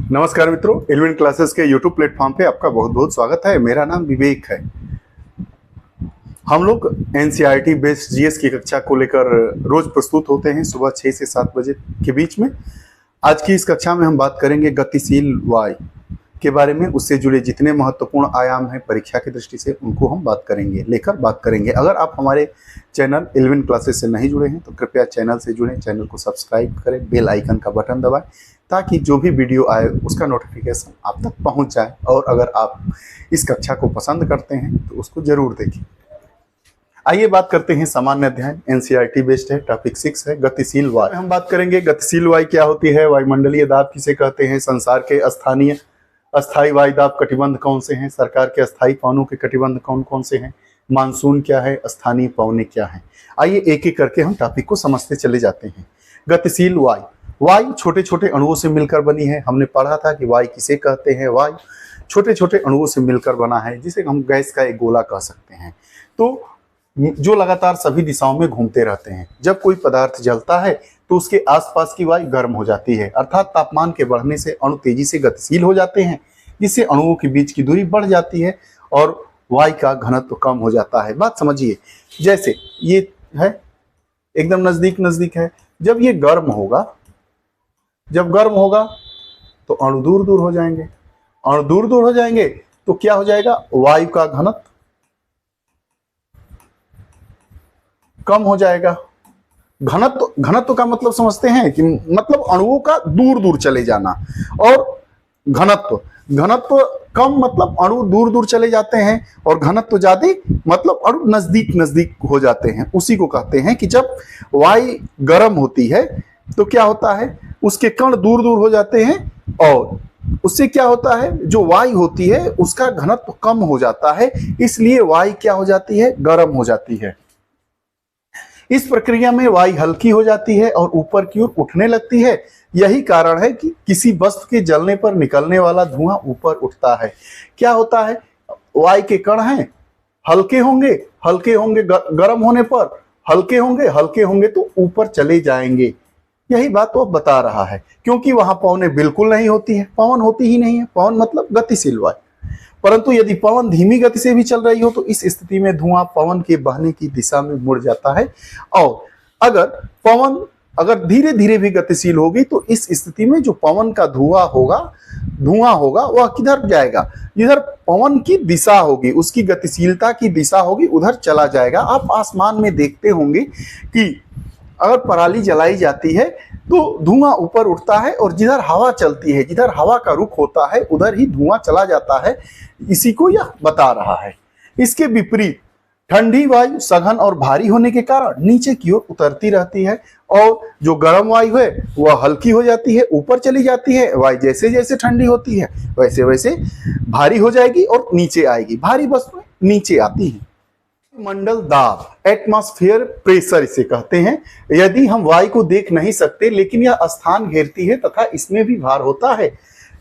नमस्कार मित्रों, एलिवेंट क्लासेस के यूट्यूब प्लेटफॉर्म पे आपका बहुत बहुत स्वागत है। मेरा नाम विवेक है। हम लोग एनसीईआरटी बेस्ड जीएस की कक्षा को लेकर रोज प्रस्तुत होते हैं सुबह 6 से 7 बजे के बीच में। आज की इस कक्षा में हम बात करेंगे गतिशील वायु के बारे में। उससे जुड़े जितने महत्वपूर्ण आयाम हैं परीक्षा की दृष्टि से, उनको हम बात करेंगे। अगर आप हमारे चैनल एलिवेंट क्लासेस से नहीं जुड़े हैं तो कृपया चैनल से जुड़ें, चैनल को सब्सक्राइब करें, बेल आइकन का बटन दबाएं ताकि जो भी वीडियो आए उसका नोटिफिकेशन आप तक पहुंच जाए। और अगर आप इस कक्षा को पसंद करते हैं तो उसको जरूर देखें। आइए बात करते हैं सामान्य अध्ययन। एनसीईआरटी बेस्ड है, टॉपिक 6 है गतिशील वायु। हम बात करेंगे गतिशील वायु क्या होती है, वायुमंडलीय दाब किसे कहते हैं, संसार के अस्थायी वायु दाब कटिबंध कौन से हैं, सरकार के अस्थायी पवनों के कटिबंध कौन कौन से हैं, मानसून क्या है, स्थानीय पवनें क्या हैं। आइए एक एक करके हम टॉपिक को समझते चले जाते हैं। गतिशील वायु छोटे छोटे अणुओं से मिलकर बनी है। हमने पढ़ा था कि वायु किसे कहते हैं। वायु छोटे छोटे अणुओं से मिलकर बना है, जिसे हम गैस का एक गोला कह सकते हैं, तो जो लगातार सभी दिशाओं में घूमते रहते हैं। जब कोई पदार्थ जलता है तो उसके आसपास की वायु गर्म हो जाती है, अर्थात तापमान के बढ़ने से अणु तेजी से गतिशील हो जाते हैं, जिससे अणुओं के बीच की दूरी बढ़ जाती है और वायु का घनत्व कम हो जाता है। बात समझिए, जैसे ये है एकदम नजदीक नजदीक है। जब ये गर्म होगा तो अणु दूर दूर हो जाएंगे। अणु दूर दूर हो जाएंगे तो क्या हो जाएगा, वायु का घनत्व कम हो जाएगा। घनत्व का मतलब समझते हैं कि मतलब अणुओं का दूर दूर चले जाना, और घनत्व कम मतलब अणु दूर दूर चले जाते हैं, और घनत्व ज्यादा मतलब अणु नजदीक नजदीक हो जाते हैं। उसी को कहते हैं कि जब वायु गर्म होती है तो क्या होता है, उसके कण दूर दूर हो जाते हैं, और उससे क्या होता है, जो वायु होती है उसका घनत्व कम हो जाता है, इसलिए वायु क्या हो जाती है, गर्म हो जाती है। इस प्रक्रिया में वायु हल्की हो जाती है और ऊपर की ओर उठने लगती है। यही कारण है कि किसी वस्तु के जलने पर निकलने वाला धुआं ऊपर उठता है। क्या होता है, वायु के कण हैं, हल्के होंगे गर्म होने पर, हल्के होंगे तो ऊपर चले जाएंगे। यही बात वो बता रहा है, क्योंकि वहां पवनें बिल्कुल नहीं होती है, पवन होती ही नहीं है। पवन मतलब गतिशील वायु। परंतु यदि पवन धीमी गति से भी चल रही हो तो इस स्थिति में धुआं पवन के बहने की दिशा में मुड़ जाता है, और अगर पवन धीरे धीरे भी गतिशील होगी तो इस स्थिति में जो पवन का धुआं होगा वह किधर जाएगा, जिधर पवन की दिशा होगी, उसकी गतिशीलता की दिशा होगी, उधर चला जाएगा। आप आसमान में देखते होंगे कि अगर पराली जलाई जाती है तो धुआं ऊपर उठता है, और जिधर हवा चलती है, जिधर हवा का रुख होता है, उधर ही धुआं चला जाता है। इसी को यह बता रहा है। इसके विपरीत ठंडी वायु सघन और भारी होने के कारण नीचे की ओर उतरती रहती है, और जो गर्म वायु है वह हल्की हो जाती है, ऊपर चली जाती है। वायु जैसे जैसे ठंडी होती है वैसे वैसे भारी हो जाएगी और नीचे आएगी। भारी वस्तुएं नीचे आती है। मंडल दाब, एटमॉस्फेयर प्रेशर इसे कहते हैं। यदि हम वायु को देख नहीं सकते लेकिन यह स्थान घेरती है तथा इसमें भी भार होता है।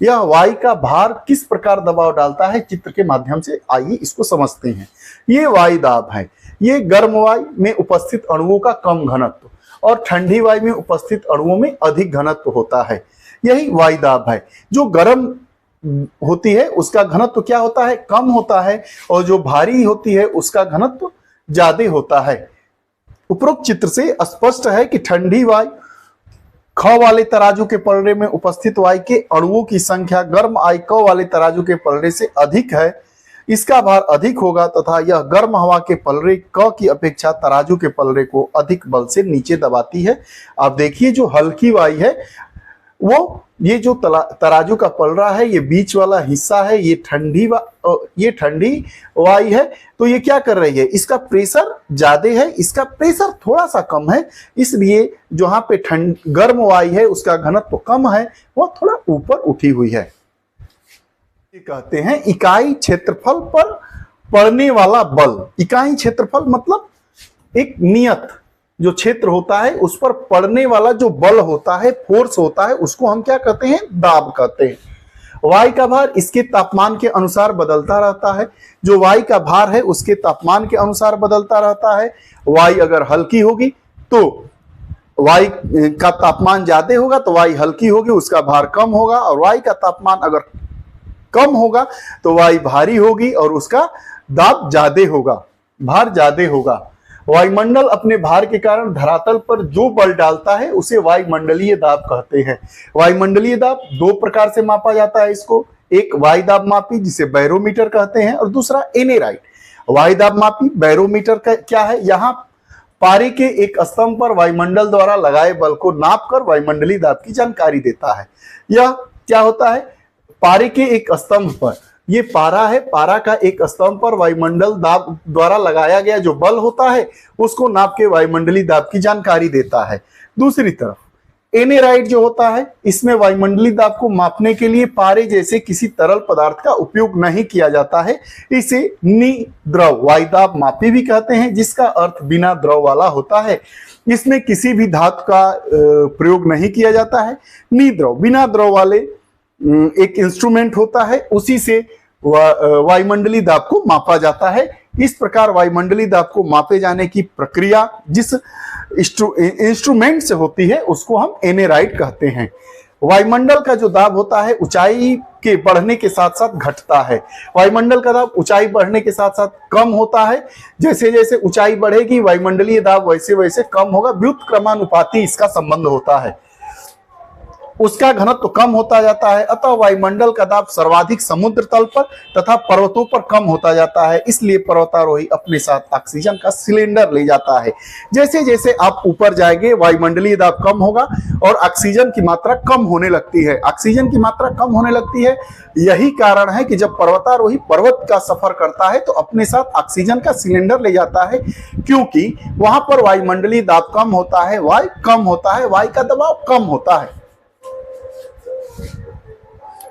यह वायु का भार किस प्रकार दबाव डालता है, चित्र के माध्यम से आइए इसको समझते हैं। ये वायु दाब है। ये गर्म वायु में उपस्थित अणुओं का कम घनत्व और ठंडी वायु में उपस्थित अणुओं में अधिक घनत्व होता है। यही वायु दाब है। जो गर्म होती है उसका घनत्व क्या होता है, कम होता है, और जो भारी होती है उसका घनत्व ज्यादा होता है। उपरोक्त चित्र से स्पष्ट है कि ठंडी वायु ख वाले तराजू के पलड़े में उपस्थित वायु के अणुओं की संख्या गर्म वायु क वाले तराजू के पलड़े से अधिक है। इसका भार अधिक होगा तथा यह गर्म हवा के पलड़े क की अपेक्षा तराजू के पलड़े को अधिक बल से नीचे दबाती है। आप देखिए, जो हल्की वायु है वो, ये जो तराजू का पलड़ा है, ये बीच वाला हिस्सा है, ये ठंडी वायु है। तो ये क्या कर रही है, इसका प्रेशर ज्यादा है, इसका प्रेशर थोड़ा सा कम है, इसलिए जहां पे गर्म वायु है उसका घनत्व कम है, वह थोड़ा ऊपर उठी हुई है। ये कहते हैं इकाई क्षेत्रफल पर पड़ने वाला बल। इकाई क्षेत्रफल मतलब एक नियत जो क्षेत्र होता है उस पर पड़ने वाला जो बल होता है, फोर्स होता है, उसको हम क्या कहते हैं, दाब कहते हैं। वायु का भार इसके तापमान के अनुसार बदलता रहता है। जो वायु का भार है उसके तापमान के अनुसार बदलता रहता है। वायु अगर हल्की होगी तो वायु का तापमान ज्यादा होगा तो वायु हल्की होगी, उसका भार कम होगा, और वायु का तापमान अगर कम होगा तो वायु भारी होगी और उसका दाब ज्यादा होगा, भार ज्यादा होगा। वायुमंडल अपने भार के कारण धरातल पर जो बल डालता है उसे वायुमंडलीय दाब कहते हैं। वायुमंडलीय दाब दो प्रकार से मापा जाता है इसको, एक वायु दाब मापी जिसे बैरोमीटर कहते हैं और दूसरा एनेराइड। वायु दाब मापी बैरोमीटर का क्या है, यहाँ पारे के एक स्तंभ पर वायुमंडल द्वारा लगाए बल को नापकर वायुमंडलीय दाब की जानकारी देता है। यह क्या होता है, पारे के एक स्तंभ पर, ये पारा है, पारा का एक स्तंभ पर वायुमंडल दाब द्वारा लगाया गया जो बल होता है उसको नाप के वायुमंडलीय दाब की जानकारी देता है। दूसरी तरफ एनेराइड जो होता है, इसमें वायुमंडलीय दाब को मापने के लिए पारे जैसे किसी तरल पदार्थ का उपयोग नहीं किया जाता है। इसे निद्रव वायु दाब मापी भी कहते हैं, जिसका अर्थ बिना द्रव वाला होता है। इसमें किसी भी धातु का प्रयोग नहीं किया जाता है। निद्रव बिना द्रव वाले एक इंस्ट्रूमेंट होता है, उसी से वायुमंडलीय दाब को मापा जाता है। इस प्रकार वायुमंडलीय दाब को मापे जाने की प्रक्रिया जिस इंस्ट्रूमेंट से होती है उसको हम एनेराइड कहते हैं। वायुमंडल का जो दाब होता है ऊंचाई के बढ़ने के साथ साथ घटता है। वायुमंडल का दाब ऊंचाई बढ़ने के साथ साथ कम होता है। जैसे जैसे ऊंचाई बढ़ेगी वायुमंडलीय दाब वैसे वैसे कम होगा। व्युत्क्रमानुपाती इसका संबंध होता है, उसका घनत्व कम होता जाता है। अतः वायुमंडल का दाब सर्वाधिक समुद्र तल पर तथा पर्वतों पर कम होता जाता है। इसलिए पर्वतारोही अपने साथ ऑक्सीजन का सिलेंडर ले जाता है। जैसे जैसे आप ऊपर जाएंगे वायुमंडलीय दाब कम होगा और ऑक्सीजन की मात्रा कम होने लगती है। ऑक्सीजन की मात्रा कम होने लगती है, यही कारण है कि जब पर्वतारोही पर्वत का सफर करता है तो अपने साथ ऑक्सीजन का सिलेंडर ले जाता है, क्योंकि वहां पर वायुमंडलीय दाब कम होता है, वायु कम होता है, वायु का दबाव कम होता है।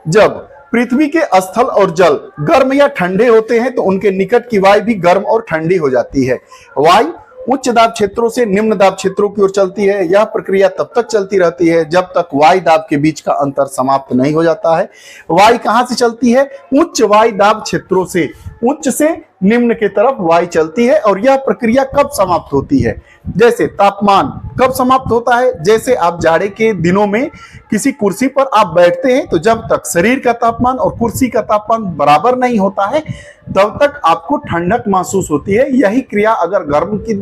जब पृथ्वी के स्थल और जल गर्म या ठंडे होते हैं तो उनके निकट की वायु भी गर्म और ठंडी हो जाती है। वायु उच्च दाब क्षेत्रों से निम्न दाब क्षेत्रों की ओर चलती है। यह प्रक्रिया तब तक चलती रहती है जब तक वायु दाब के बीच का अंतर समाप्त नहीं हो जाता है। वायु कहां से चलती है, उच्च वायु दाब क्षेत्रों से, उच्च से निम्न की तरफ वायु चलती है। और यह प्रक्रिया कब समाप्त होती है, जैसे तापमान कब समाप्त होता है, जैसे आप जाड़े के दिनों में किसी कुर्सी पर आप बैठते हैं तो जब तक शरीर का तापमान और कुर्सी का तापमान बराबर नहीं होता है तब तक आपको ठंडक महसूस होती है। यही क्रिया अगर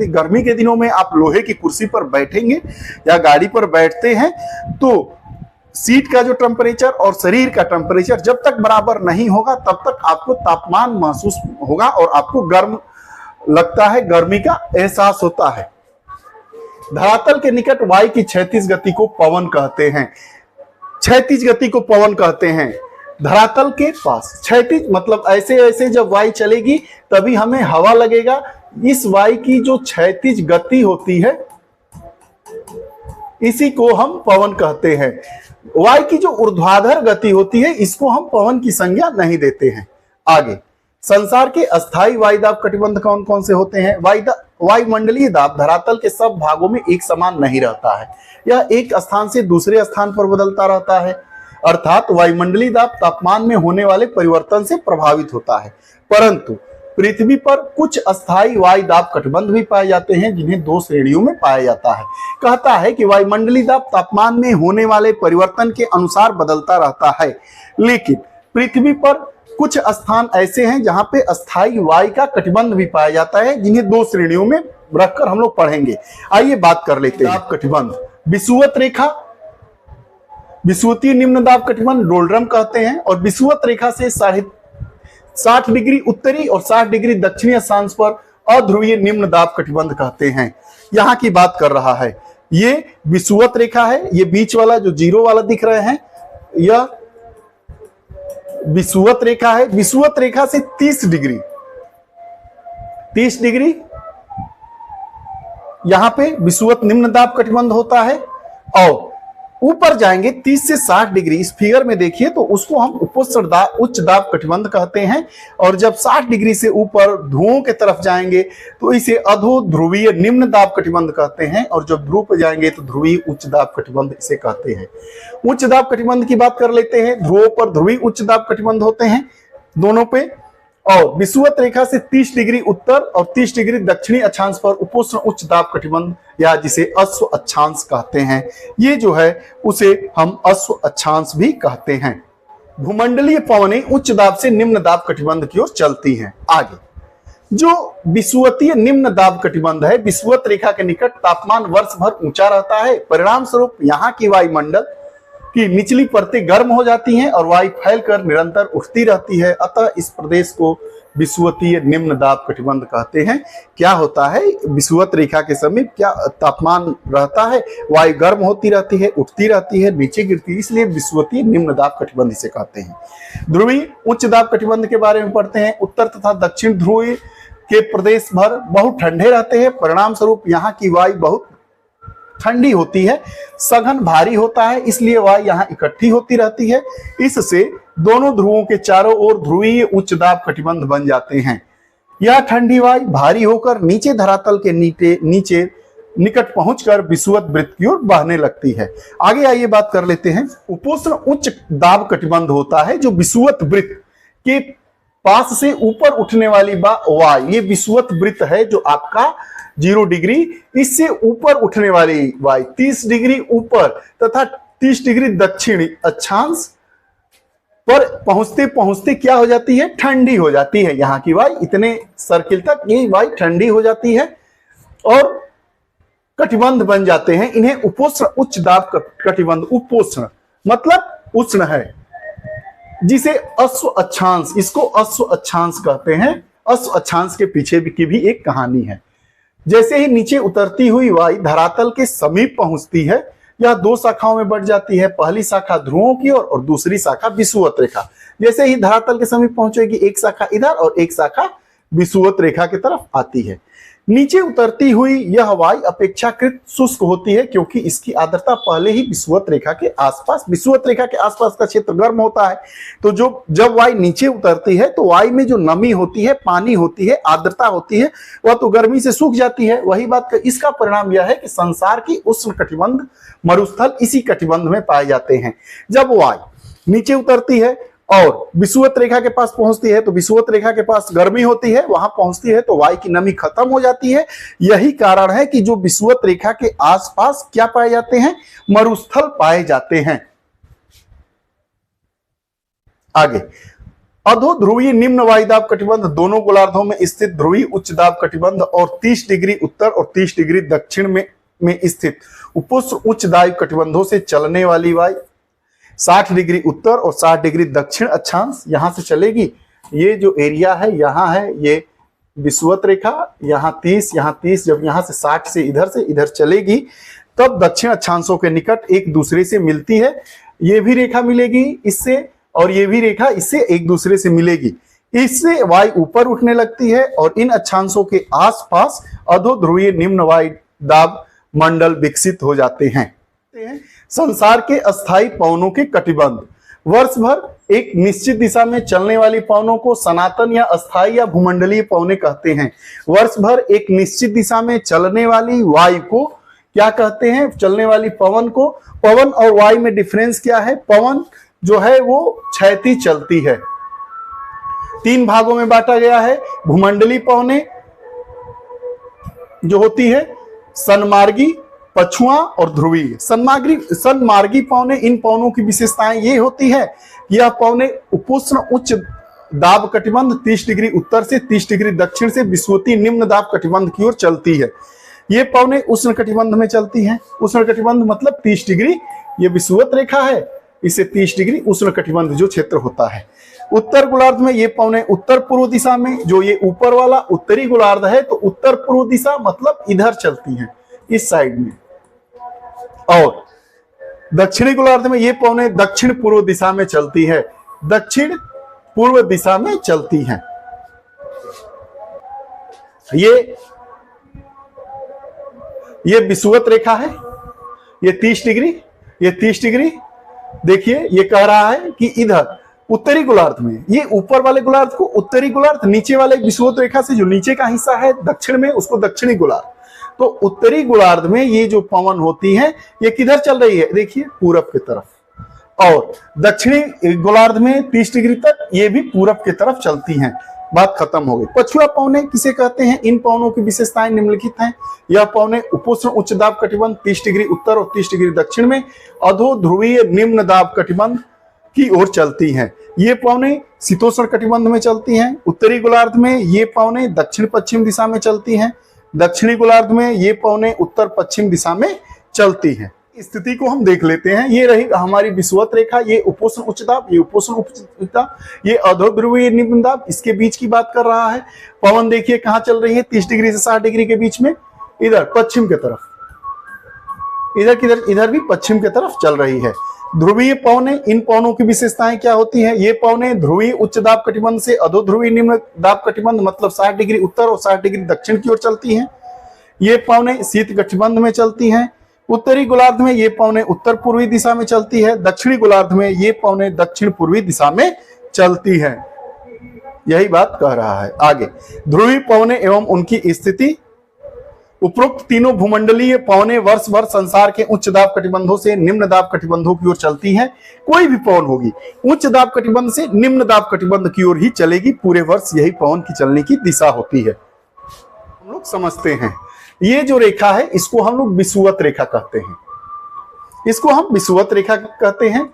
गर्मी के दिनों में आप लोहे की कुर्सी पर बैठेंगे या गाड़ी पर बैठते हैं तो सीट का जो टेम्परेचर और शरीर का टेम्परेचर जब तक बराबर नहीं होगा तब तक आपको तापमान महसूस होगा और आपको गर्म लगता है, गर्मी का एहसास होता है। धरातल के निकट वायु की क्षैतिज गति को पवन कहते हैं। क्षैतिज गति को पवन कहते हैं। धरातल के पास क्षैतिज मतलब ऐसे ऐसे जब वायु चलेगी तभी हमें हवा लगेगा। इस वायु की जो क्षैतिज गति होती है इसी को हम पवन कहते हैं। वायु की जो ऊर्ध्वाधर गति होती है इसको हम पवन की संज्ञा नहीं देते हैं। आगे संसार के अस्थायी वायुदाब कटिबंध कौन कौन से होते हैं। वायुमंडलीय दाब धरातल के सब भागों में एक समान नहीं रहता है, यह एक स्थान से दूसरे स्थान पर बदलता रहता है। अर्थात वायुमंडलीय दाब तापमान में होने वाले परिवर्तन से प्रभावित होता है। परंतु पृथ्वी पर कुछ अस्थायी वायु दाब कटिबंध भी पाए जाते हैं जिन्हें दो श्रेणियों में पाया जाता है। कहता है कि वायुमंडलीय दाब तापमान में होने वाले परिवर्तन के अनुसार बदलता रहता है, लेकिन पृथ्वी पर कुछ स्थान ऐसे हैं जहां पे अस्थायी वायु का कटिबंध भी पाया जाता है जिन्हें दो श्रेणियों में रखकर हम लोग पढ़ेंगे। आइए बात कर लेते हैं। दाब कटिबंध विषुवत रेखा, विषुवतीय निम्न दाब कटिबंध डोलड्रम कहते हैं, और विषुवत रेखा से 60 डिग्री उत्तरी और 60 डिग्री दक्षिणी अक्षांश पर अध्रुवीय निम्न दाब कटिबंध कहते हैं। यहाँ की बात कर रहा है, ये विषुवत रेखा है, ये बीच वाला जो जीरो वाला दिख रहे हैं यह विषुवत रेखा है। विषुवत रेखा से 30 डिग्री यहां पे विषुवत निम्न दाब कटिबंध होता है, और ऊपर जाएंगे 30 से 60 डिग्री, इस फिगर में देखिए तो उसको हम उच्च दाब कटिबंध कहते हैं। और जब 60 डिग्री से ऊपर ध्रुवों के तरफ जाएंगे तो इसे अधो ध्रुवीय निम्न दाब कटिबंध कहते हैं, और जब ध्रुव पर जाएंगे तो ध्रुवीय उच्च दाब कटिबंध इसे कहते हैं। उच्च दाब कटिबंध की बात कर लेते हैं। ध्रुवों पर ध्रुवीय उच्च दाब कटिबंध होते हैं दोनों पे, और विषुवत रेखा से 30 डिग्री उत्तर और 30 डिग्री दक्षिणी अक्षांश पर उपोष्ण उच्च दाब कटिबंध या जिसे अश्व अक्षांश कहते हैं, ये जो है उसे हम अश्व अक्षांश भी कहते हैं। भूमंडलीय पवनें उच्च दाब से निम्न दाब कटिबंध की ओर चलती हैं। आगे जो विषुवतीय निम्न दाब कटिबंध है, विषुवत रेखा के निकट तापमान वर्ष भर ऊंचा रहता है। परिणाम स्वरूप यहाँ की वायुमंडल की निचली परतें गर्म हो जाती हैं और वायु फैलकर निरंतर उठती रहती है। अतः इस प्रदेश को विषुवतीय निम्न दाब कटिबंध कहते हैं। क्या होता है, विषुवत रेखा के समीप क्या तापमान रहता है, वायु गर्म होती रहती है, उठती रहती है, नीचे गिरती है, इसलिए विषुवतीय निम्न दाब कटिबंध इसे कहते हैं। ध्रुवीय उच्च दाब कटिबंध के बारे में पढ़ते हैं। उत्तर तथा दक्षिण ध्रुवीय के प्रदेश भर बहुत ठंडे रहते हैं। परिणाम स्वरूप यहाँ की वायु बहुत ठंडी होती है, सघन भारी होता है, इसलिए वायु यहाँ इकट्ठी होती रहती है। इससे दोनों ध्रुवों के चारों ओर ध्रुवीय उच्च दाब कटिबंध बन जाते हैं। यह ठंडी वायु भारी होकर नीचे धरातल के नीचे निकट पहुंचकर विषुवत वृत्त की ओर बहने लगती है। आगे आइए बात कर लेते हैं। उपोष्ण उच्च दाब कटिबंध होता है जो विषुवत वृत्त के पास से ऊपर उठने वाली वायु, ये विषुवत वृत्त है जो आपका 0 डिग्री, इससे ऊपर उठने वाली वायु 30 डिग्री ऊपर तथा 30 डिग्री दक्षिणी अक्षांश पर पहुंचते पहुंचते क्या हो जाती है, ठंडी हो जाती है। यहाँ की वायु इतने सर्किल तक ये वायु ठंडी हो जाती है और कटिबंध बन जाते हैं। इन्हें उपोष्ण उच्च दाब कटिबंध, उपोष्ण मतलब उष्ण है, जिसे अश्व अक्षांश, इसको अश्व अक्षांश कहते हैं। अश्व अक्षांश के पीछे की भी एक कहानी है। जैसे ही नीचे उतरती हुई वायु धरातल के समीप पहुंचती है, यह 2 शाखाओं में बढ़ जाती है। पहली शाखा ध्रुवों की ओर और दूसरी शाखा विषुवत रेखा। जैसे ही धरातल के समीप पहुंचेगी, एक शाखा इधर और एक शाखा विषुवत रेखा की तरफ आती है। नीचे उतरती हुई यह वायु अपेक्षाकृत शुष्क होती है, क्योंकि इसकी आर्द्रता पहले ही विषुवत रेखा के आसपास, विषुवत रेखा के आसपास का क्षेत्र गर्म होता है। तो जब वायु नीचे उतरती है तो वायु में जो नमी होती है, पानी होती है, आर्द्रता होती है, वह तो गर्मी से सूख जाती है। वही बात इसका परिणाम यह है कि संसार की उष्ण कटिबंध मरुस्थल इसी कटिबंध में पाए जाते हैं। जब वायु नीचे उतरती है और विषुवत रेखा के पास पहुंचती है तो विषुवत रेखा के पास गर्मी होती है, वहां पहुंचती है तो वायु की नमी खत्म हो जाती है। यही कारण है कि जो विषुवत रेखा के आसपास क्या पाए जाते हैं, मरुस्थल पाए जाते हैं। आगे अधो ध्रुवीय निम्न वायुदाब कटिबंध दोनों गोलार्धों में स्थित ध्रुवीय उच्च दाब कटिबंध और 30 डिग्री उत्तर और 30 डिग्री दक्षिण में स्थित उपोष्ण उच्च दाब कटिबंधों से चलने वाली वायु 60 डिग्री उत्तर और 60 डिग्री दक्षिण अक्षांश यहां से चलेगी। ये जो एरिया है यहाँ है, ये विषुवत रेखा, यहाँ 30, जब यहाँ से 60 से इधर चलेगी तब दक्षिण अक्षांशों के निकट एक दूसरे से मिलती है। ये भी रेखा मिलेगी इससे और ये भी रेखा इससे एक दूसरे से मिलेगी। इससे वायु ऊपर उठने लगती है और इन अक्षांशों के आसपास अधो ध्रुवीय निम्न वायु दाब मंडल विकसित हो जाते हैं। संसार के अस्थायी पवनों के कटिबंध। वर्ष भर एक निश्चित दिशा में चलने वाली पवनों को सनातन या अस्थायी या भूमंडलीय पवनें कहते हैं। वर्ष भर एक निश्चित दिशा में चलने वाली वायु को क्या कहते हैं, चलने वाली पवन को। पवन और वायु में डिफरेंस क्या है, पवन जो है वो क्षैतिज चलती है। 3 भागों में बांटा गया है। भूमंडलीय पवनें जो होती है सन्मार्गी, पछुआ और ध्रुवीय। सन्मार्गी पवनें, इन पवनों की विशेषताएं ये होती है, यह पवनें उपोष्ण उच्च दाब कटिबंध 30 डिग्री उत्तर से 30 डिग्री दक्षिण से विषुवतीय निम्न दाब कटिबंध की ओर चलती है। ये पवनें उष्ण कटिबंध में चलती हैं। उष्ण कटिबंध मतलब 30 डिग्री, ये विषुवत रेखा है, इसे 30 डिग्री उष्ण कटिबंध जो क्षेत्र होता है। उत्तर गोलार्ध में ये पवनें उत्तर पूर्व दिशा में, जो ये ऊपर वाला उत्तरी गोलार्ध है तो उत्तर पूर्व दिशा मतलब इधर चलती हैं, इस साइड में। और दक्षिणी गोलार्ध में ये पवनें दक्षिण पूर्व दिशा में चलती है, दक्षिण पूर्व दिशा में चलती हैं। ये विषुवत रेखा है, ये 30 डिग्री, ये 30 डिग्री। देखिए ये कह रहा है कि इधर उत्तरी गोलार्ध में, ये ऊपर वाले गोलार्ध को उत्तरी गोलार्ध, नीचे वाले विषुवत रेखा से जो नीचे का हिस्सा है दक्षिण में उसको दक्षिणी गोलार्ध। तो उत्तरी गोलार्ध में ये जो पवन होती है ये किधर चल रही है, देखिए पूरब की तरफ, और दक्षिणी गोलार्ध में 30 डिग्री तक ये भी पूरब की तरफ चलती हैं। बात खत्म हो गई। पछुआ पवने किसे कहते हैं? इन पवनों की विशेषताएं निम्नलिखित हैं। यह पवने उपोष्ण उच्च दाब कटिबंध 30 डिग्री उत्तर और 30 डिग्री दक्षिण में अधो ध्रुवीय निम्न दाब कटिबंध की ओर चलती हैं। ये पवने शीतोष्ण कटिबंध में चलती हैं। उत्तरी गोलार्ध में ये पवने दक्षिण पश्चिम दिशा में चलती हैं। दक्षिणी गोलार्ध में ये पवने उत्तर पश्चिम दिशा में चलती हैं। स्थिति को हम देख लेते हैं। ये रही हमारी विषुवत रेखा, ये उपोष्ण उच्च दाब, ये उपोष्ण उच्च दाब, ये अधो ध्रुवीय निम्न दाब, इसके बीच की बात कर रहा है। पवन देखिए कहाँ चल रही है, 30 डिग्री से 60 डिग्री के बीच में, इधर पश्चिम की तरफ, इधर किधर, इधर भी पश्चिम की तरफ चल रही है। ध्रुवीय पवने, इन पवनों की विशेषताएं क्या होती हैं? ये पवने ध्रुवीय उच्च दाब कटिबंध से अधो ध्रुवीय निम्न दाब कटिबंध मतलब 60 डिग्री उत्तर और 60 डिग्री दक्षिण की ओर चलती हैं। ये पवने शीत कटिबंध में चलती हैं। उत्तरी गोलार्ध में ये पवने उत्तर पूर्वी दिशा में चलती है। दक्षिणी गोलार्ध में ये पवने दक्षिण पूर्वी दिशा में चलती है। यही बात कह रहा है। आगे, ध्रुवीय पवने एवं उनकी स्थिति। उपरोक्त तीनों भूमंडलीय पवने वर्ष भर संसार के उच्च दाब कटिबंधों से निम्न दाब कटिबंधों की ओर चलती हैं। कोई भी पवन होगी उच्च दाब कटिबंध से निम्न दाब कटिबंध की ओर ही चलेगी। पूरे वर्ष यही पवन की चलने की दिशा होती है। हम लोग समझते हैं ये जो रेखा है इसको हम लोग विषुवत रेखा कहते हैं। इसको हम विषुवत रेखा कहते हैं।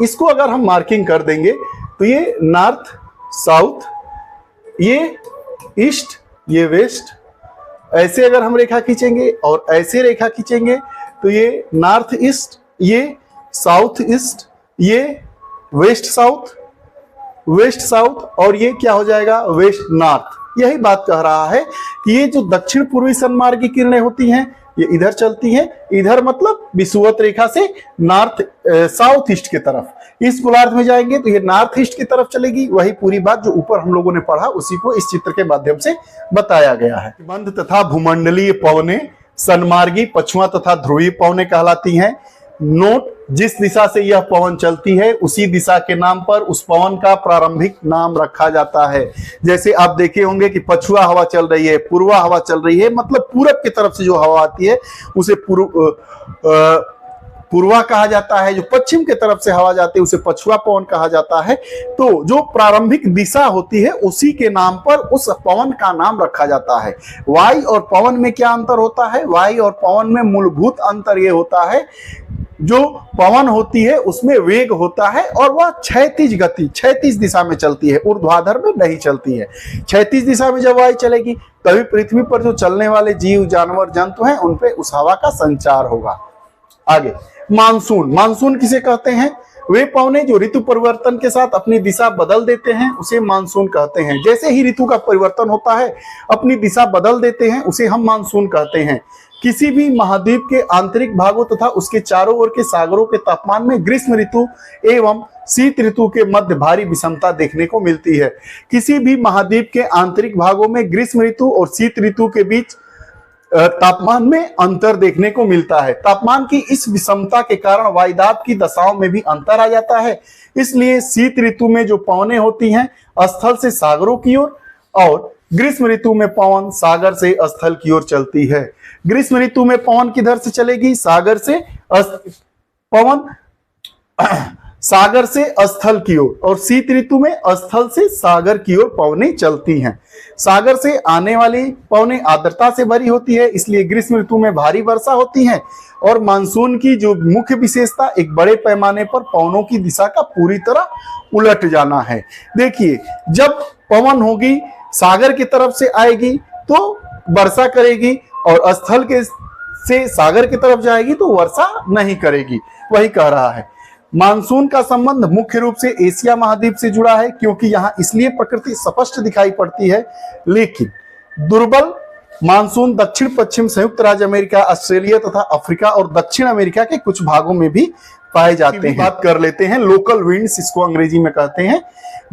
इसको अगर हम मार्किंग कर देंगे तो ये नॉर्थ साउथ, ये ईस्ट, ये वेस्ट, ऐसे अगर हम रेखा खींचेंगे और ऐसे रेखा खींचेंगे तो ये नॉर्थ ईस्ट, ये साउथ ईस्ट, ये वेस्ट साउथ, वेस्ट साउथ, और ये क्या हो जाएगा, वेस्ट नॉर्थ। यही बात कह रहा है कि ये जो दक्षिण पूर्वी सन्मार्गी किरणें होती हैं ये इधर चलती हैं। इधर मतलब विषुवत रेखा से नॉर्थ साउथ ईस्ट की तरफ। इस गोलार्ध में जाएंगे तो ये नॉर्थ ईस्ट की तरफ चलेगी। वही पूरी बात जो ऊपर हम लोगों ने पढ़ा उसी को इस चित्र के माध्यम से बताया गया है। बंध तथा भूमंडलीय पवने सन्मार्गी पछुआ तथा ध्रुवीय पवने कहलाती हैं। नोट, जिस दिशा से यह पवन चलती है उसी दिशा के नाम पर उस पवन का प्रारंभिक नाम रखा जाता है। जैसे आप देखे होंगे कि पछुआ हवा चल रही है, पूर्वा हवा चल रही है, मतलब पूरब की तरफ से जो हवा आती है उसे पूर्वा कहा जाता है। जो पश्चिम की तरफ से हवा जाती है उसे पछुआ पवन कहा जाता है। तो जो प्रारंभिक दिशा होती है उसी के नाम पर उस पवन का नाम रखा जाता है। वायु और पवन में क्या अंतर होता है? वायु और पवन में मूलभूत अंतर यह होता है, जो पवन होती है उसमें वेग होता है और वह क्षैतिज गति, क्षैतिज दिशा में चलती है, ऊर्ध्वाधर में नहीं चलती है। क्षैतिज दिशा में जब वायु चलेगी तभी पृथ्वी पर जो चलने वाले जीव जानवर जंतु हैं उन पे उस हवा का संचार होगा। आगे, मानसून। मानसून किसे कहते हैं? वे पवने जो ऋतु परिवर्तन के साथ अपनी दिशा बदल देते हैं उसे मानसून कहते हैं। जैसे ही ऋतु का परिवर्तन होता है अपनी दिशा बदल देते हैं उसे हम मानसून कहते हैं। किसी भी महाद्वीप के आंतरिक भागों तथा उसके चारों ओर के सागरों के तापमान में ग्रीष्म ऋतु एवं शीत ऋतु के मध्य भारी विषमता देखने को मिलती है। किसी भी महाद्वीप के आंतरिक भागों में ग्रीष्म ऋतु और शीत ऋतु के बीच तापमान में अंतर देखने को मिलता है। तापमान की इस विषमता के कारण वायुदाब की दशाओं में भी अंतर आ जाता है। इसलिए शीत ऋतु में जो पवनें होती हैं स्थल से सागरों की ओर और ग्रीष्म ऋतु में पवन सागर से स्थल की ओर चलती है। ग्रीष्म ऋतु में पवन किधर से चलेगी? सागर से पवन सागर से स्थल की ओर, और शीत ऋतु में स्थल से सागर की ओर पवनें चलती हैं। सागर से आने वाली पवनें आर्द्रता से भरी होती है, इसलिए ग्रीष्म ऋतु में भारी वर्षा होती है। और मानसून की जो मुख्य विशेषता एक बड़े पैमाने पर पवनों की दिशा का पूरी तरह उलट जाना है। देखिए, जब पवन होगी सागर की तरफ से आएगी तो वर्षा करेगी और स्थल के से सागर की तरफ जाएगी तो वर्षा नहीं करेगी। वही कह रहा है। मानसून का संबंध मुख्य रूप से एशिया महाद्वीप से जुड़ा है क्योंकि यहाँ इसलिए प्रकृति स्पष्ट दिखाई पड़ती है। लेकिन दुर्बल मानसून दक्षिण पश्चिम संयुक्त राज्य अमेरिका, ऑस्ट्रेलिया तथा अफ्रीका और दक्षिण अमेरिका के कुछ भागों में भी पाए जाते हैं। बात कर लेते हैं लोकल विंड्स, इसको अंग्रेजी में कहते हैं।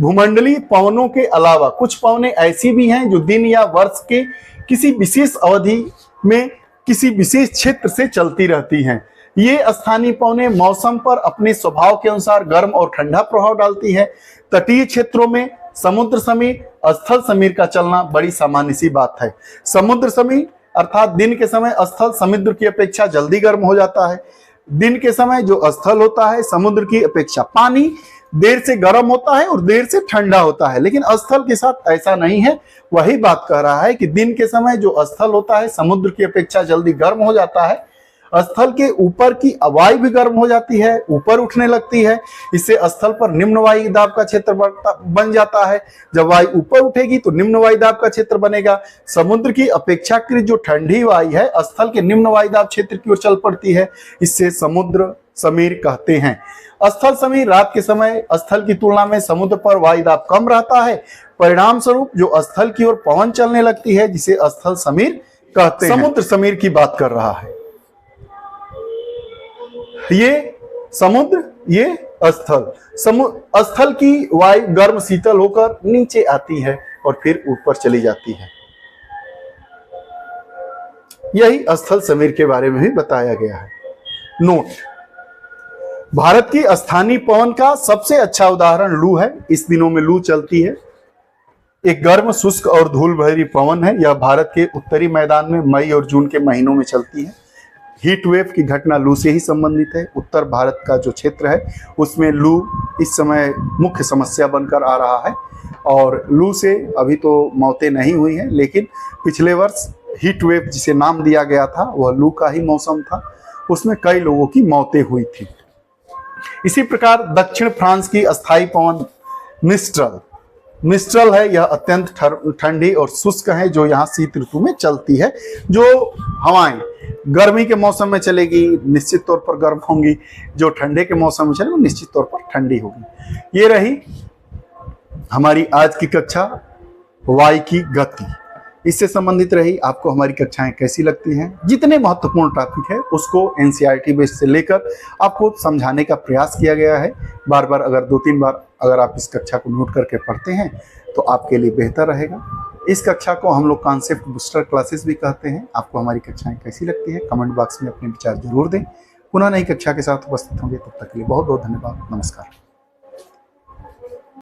भूमंडलीय पवनों के अलावा कुछ पवनें ऐसी भी हैं जो दिन या वर्ष के किसी विशेष अवधि में किसी विशेष क्षेत्र से चलती रहती हैं। ये स्थानीय पवनें मौसम पर अपने स्वभाव के अनुसार गर्म और ठंडा प्रभाव डालती है। तटीय क्षेत्रों में समुद्र समीर, स्थल समीर का चलना बड़ी सामान्य सी बात है। समुद्र समीर अर्थात दिन के समय स्थल समुद्र की अपेक्षा जल्दी गर्म हो जाता है। दिन के समय जो स्थल होता है समुद्र की अपेक्षा पानी देर से गर्म होता है और देर से ठंडा होता है, लेकिन स्थल के साथ ऐसा नहीं है। वही बात कह रहा है कि दिन के समय जो स्थल होता है समुद्र की अपेक्षा जल्दी गर्म हो जाता है। स्थल के ऊपर की वायु भी गर्म हो जाती है, ऊपर उठने लगती है। इससे स्थल पर निम्न वायु दाब का क्षेत्र बन जाता है। जब वायु ऊपर उठेगी तो निम्न वायु दाब का क्षेत्र बनेगा। समुद्र की अपेक्षाकृत जो ठंडी वायु है स्थल के निम्न वायु दाब क्षेत्र की ओर चल पड़ती है। इससे समुद्र समीर कहते हैं। स्थल समीर रात के समय स्थल की तुलना में समुद्र पर वायु दाब कम रहता है। परिणाम स्वरूप जो स्थल की ओर पवन चलने लगती है जिसे स्थल समीर कहते हैं। समुद्र समीर की बात कर रहा है। ये समुद्र, ये स्थल। स्थल की वायु गर्म शीतल होकर नीचे आती है और फिर ऊपर चली जाती है। यही स्थल समीर के बारे में भी बताया गया है। नोट: भारत की स्थानीय पवन का सबसे अच्छा उदाहरण लू है। इस दिनों में लू चलती है। एक गर्म, शुष्क और धूल भरी पवन है। यह भारत के उत्तरी मैदान में मई और जून के महीनों में चलती है। हीट वेव की घटना लू से ही संबंधित है। उत्तर भारत का जो क्षेत्र है उसमें लू इस समय मुख्य समस्या बनकर आ रहा है। और लू से अभी तो मौतें नहीं हुई हैं, लेकिन पिछले वर्ष हीट वेव जिसे नाम दिया गया था वह लू का ही मौसम था। उसमें कई लोगों की मौतें हुई थी। इसी प्रकार दक्षिण फ्रांस की अस्थायी पवन मिस्ट्रल है। यह अत्यंत ठंडी और शुष्क है जो यहाँ शीत ऋतु में चलती है। जो हवाएं गर्मी के मौसम में चलेगी निश्चित तौर पर गर्म होंगी, जो ठंडे के मौसम में चलेगी निश्चित तौर पर ठंडी होगी। ये रही हमारी आज की कक्षा वायु की गति। इससे संबंधित रही। आपको हमारी कक्षाएं कैसी लगती हैं? जितने महत्वपूर्ण टॉपिक है उसको एनसीईआरटी बेस से लेकर आपको समझाने का प्रयास किया गया है। बार बार अगर 2-3 बार अगर आप इस कक्षा को नोट करके पढ़ते हैं तो आपके लिए बेहतर रहेगा। इस कक्षा को हम लोग कॉन्सेप्ट बूस्टर क्लासेस भी कहते हैं। आपको हमारी कक्षाएं कैसी लगती है कमेंट बॉक्स में अपने विचार जरूर दें। पुनः नई कक्षा के साथ उपस्थित होंगे, तब तक के लिए बहुत बहुत धन्यवाद। नमस्कार।